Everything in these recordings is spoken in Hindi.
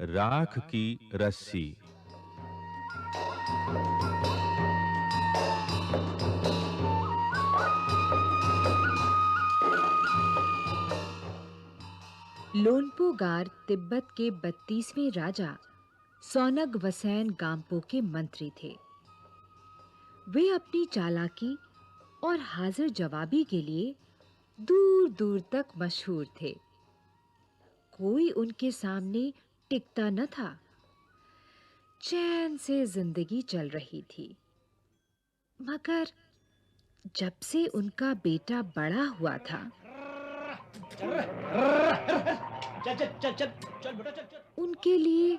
राख की रस्सी। लोनपो गार तिब्बत के 32वें राजा सोनग वसैन गाम्पो के मंत्री थे। वे अपनी चालाकी और हाजिर जवाबी के लिए दूर-दूर तक मशहूर थे। कोई उनके सामने टिकता न था। चैन से जिंदगी चल रही थी। मगर जब से उनका बेटा बड़ा हुआ था, चल चल चल चल चल बेटा चल चल। उनके लिए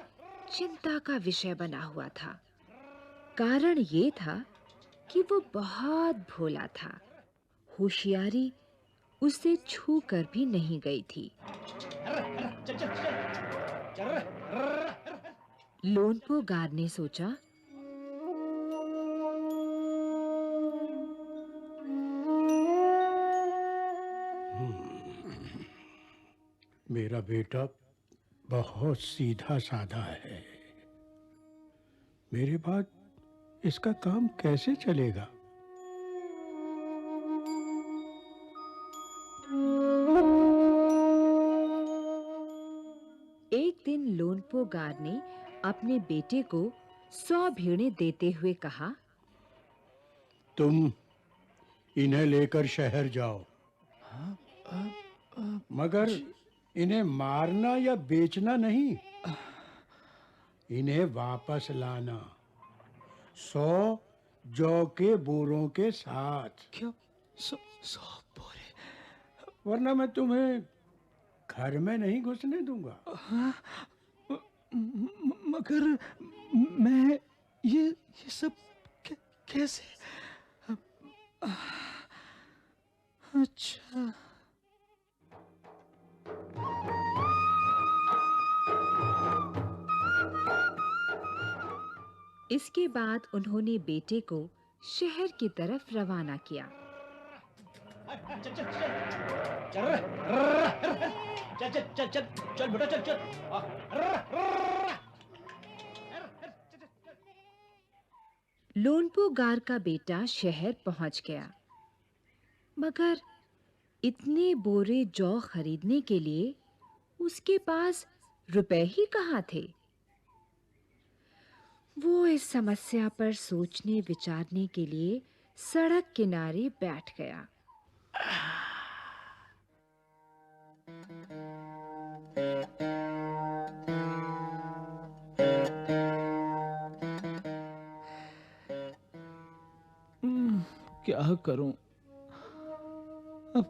चिंता का विषय बना हुआ था। कारण ये था कि वो बहुत भोला था। होशियारी उसे छू कर भी नहीं गई थी। चल चल चल लोनपो गार ने सोचा, मेरा बेटा बहुत सीधा साधा है। मेरे बाद इसका काम कैसे चलेगा? एक दिन लोनपो गार ने अपने बेटे को 100 भेड़ें देते हुए कहा, तुम इन्हें लेकर शहर जाओ, मगर इन्हें मारना या बेचना नहीं, इन्हें वापस लाना 100 जौ के बोरों के साथ। क्या 100 बोरे? वरना मैं तुम्हें घर में नहीं घुसने दूंगा। मगर मैं ये सब कैसे? अच्छा। इसके बाद उन्होंने बेटे को शहर की तरफ रवाना किया। चल चल चल चल चल चल चल चल बेटा चल चल। लोनपो गार का बेटा शहर पहुंच गया, मगर इतने बोरे जौ खरीदने के लिए उसके पास रुपए ही कहाँ थे। वो इस समस्या पर सोचने विचारने के लिए सड़क किनारे बैठ गया। क्या करूं? अब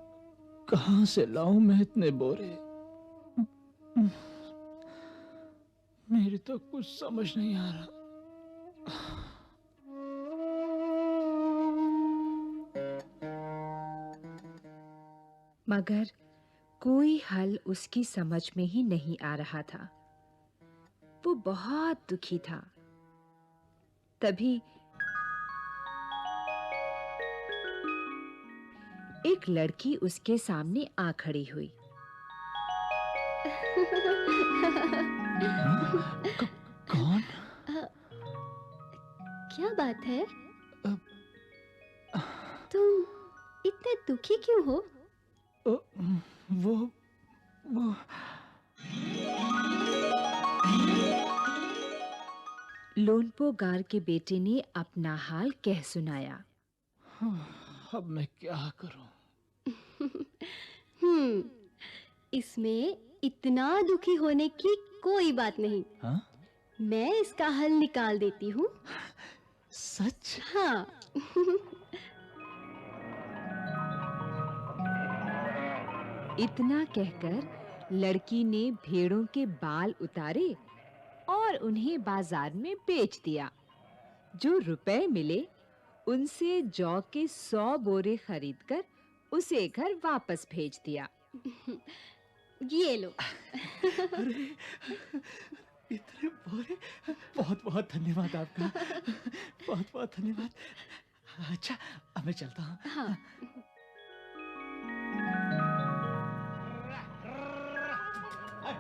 कहां से लाऊं मैं इतने बोरे? मेरी तो कुछ समझ नहीं आ रहा। मगर कोई हल उसकी समझ में ही नहीं आ रहा था। वो बहुत दुखी था। तभी एक लड़की उसके सामने आ खड़ी हुई। कौन? क्या बात है? तुम इतने दुखी क्यों हो? वो लोनपो गार के बेटे ने अपना हाल कह सुनाया। अब मैं क्या करूं? इसमें इतना दुखी होने की कोई बात नहीं। हाँ? मैं इसका हल निकाल देती हूँ। सच? हाँ। इतना कहकर लड़की ने भेड़ों के बाल उतारे और उन्हें बाजार में बेच दिया। जो रुपए मिले उनसे जौ के 100 बोरे खरीदकर उसे घर वापस भेज दिया। ये लो। अरे इतने बोरे! बहुत-बहुत धन्यवाद आपका। बहुत-बहुत धन्यवाद। अच्छा, अब मैं चलता हूँ। हाँ।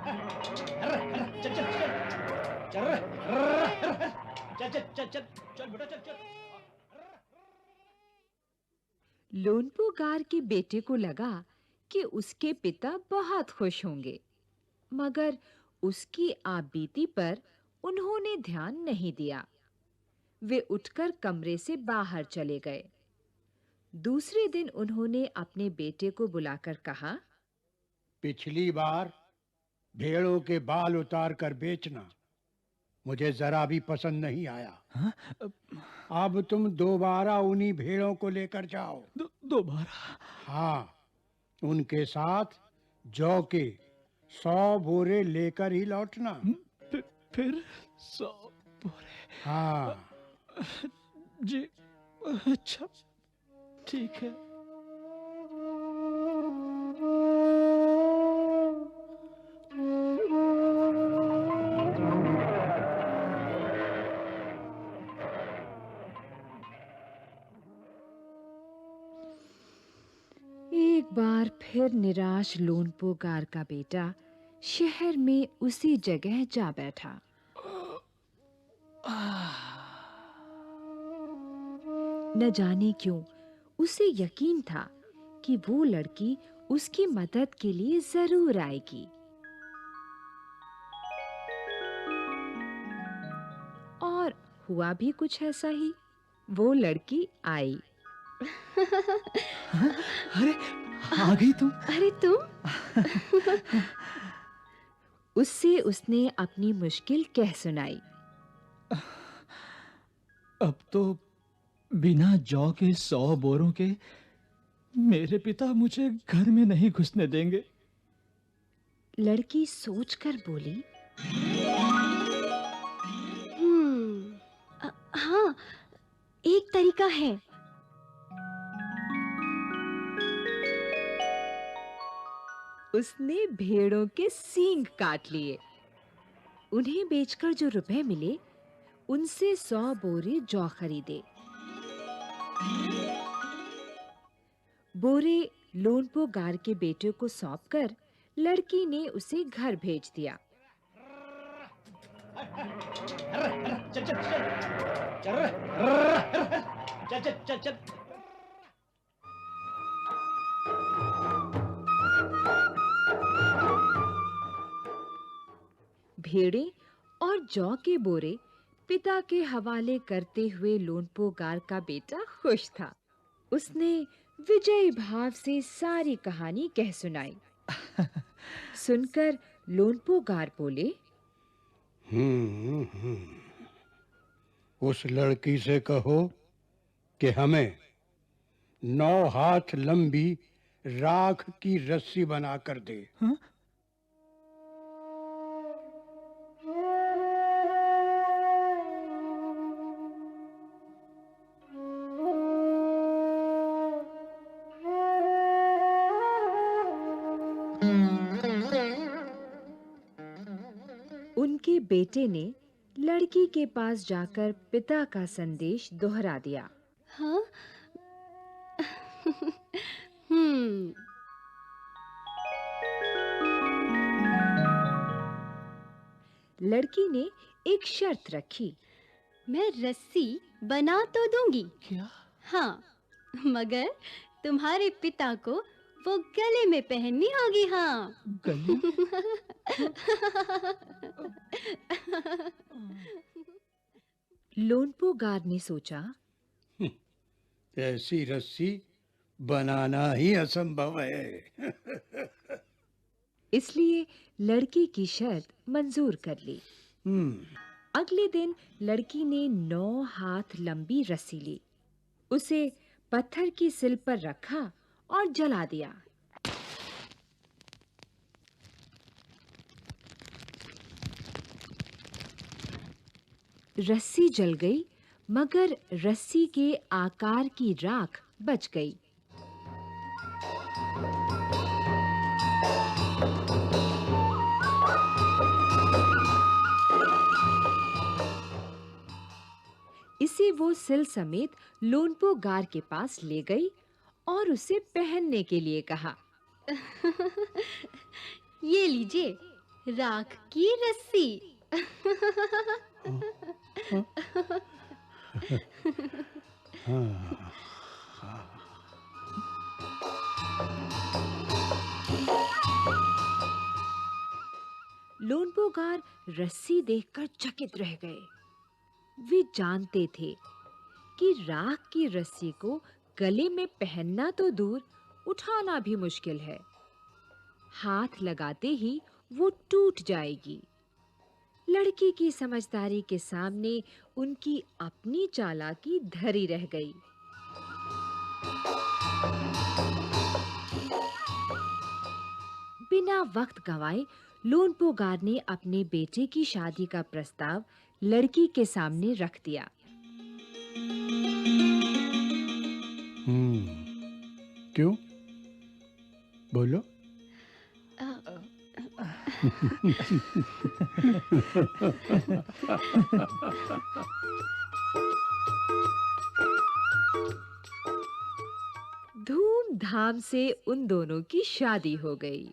चल चल चल चल रे, चल चल चल चल चल बेटा चल चल। लोनपो गार के बेटे को लगा कि उसके पिता बहुत खुश होंगे, मगर उसकी आपबीती पर उन्होंने ध्यान नहीं दिया। वे उठकर कमरे से बाहर चले गए। दूसरे दिन उन्होंने अपने बेटे को बुलाकर कहा, पिछली बार भेड़ों के बाल उतार कर बेचना मुझे जरा भी पसंद नहीं आया। अब तुम दोबारा उन्हीं भेड़ों को लेकर जाओ। दोबारा? हाँ, उनके साथ जौ के 100 बोरे लेकर ही लौटना। फिर 100 बोरे? हाँ जी, अच्छा, ठीक है। एक बार फिर निराश लोनपो गार का बेटा शहर में उसी जगह जा बैठा। न जाने क्यों उसे यकीन था कि वो लड़की उसकी मदद के लिए जरूर आएगी। और हुआ भी कुछ ऐसा ही। वो लड़की आई। अरे, आ गई तुम? अरे तुम? उससे उसने अपनी मुश्किल कह सुनाई। अब तो बिना जौ के 100 बोरों के मेरे पिता मुझे घर में नहीं घुसने देंगे। लड़की सोचकर बोली, हाँ, एक तरीका है। उसने भेड़ों के सींग काट लिए। उन्हें बेचकर जो रुपए मिले, उनसे 100 बोरे जौ खरीदे। बोरे लोनपो गार के बेटे को सौंपकर लड़की ने उसे घर भेज दिया। चल चल चल चल रे, चल चल चल चल। भेड़ें और जौ के बोरे पिता के हवाले करते हुए लोनपो गार का बेटा खुश था। उसने विजयी भाव से सारी कहानी कह सुनाई। सुनकर लोनपो गार बोले, उस लड़की से कहो कि हमें 9 हाथ लंबी राख की रस्सी बना कर दे। हाँ? उनके बेटे ने लड़की के पास जाकर पिता का संदेश दोहरा दिया। हाँ? लड़की ने एक शर्त रखी। मैं रस्सी बना तो दूंगी। क्या? हाँ, मगर तुम्हारे पिता को वो गले में पहननी होगी। हाँ। गले? लोनपो गार ने सोचा, ऐसी रस्सी बनाना ही असंभव है। इसलिए लड़की की शर्त मंजूर कर ली। अगले दिन लड़की ने 9 हाथ लंबी रस्सी ली, उसे पत्थर की सिल पर रखा और जला दिया। रस्सी जल गई, मगर रस्सी के आकार की राख बच गई। इसे वो सिल समेत लोनपो गार के पास ले गई और उसे पहनने के लिए कहा। ये लीजिए राख की रस्सी। हाँ, लोनपोगार रस्सी देखकर चकित रह गए। वे जानते थे कि राख की रस्सी को गले में पहनना तो दूर, उठाना भी मुश्किल है। हाथ लगाते ही वो टूट जाएगी। लड़की की समझदारी के सामने उनकी अपनी चालाकी धरी रह गई। बिना वक्त गंवाए लोनपोगार ने अपने बेटे की शादी का प्रस्ताव लड़की के सामने रख दिया। क्यों? बोलो। धूमधाम से उन दोनों की शादी हो गई।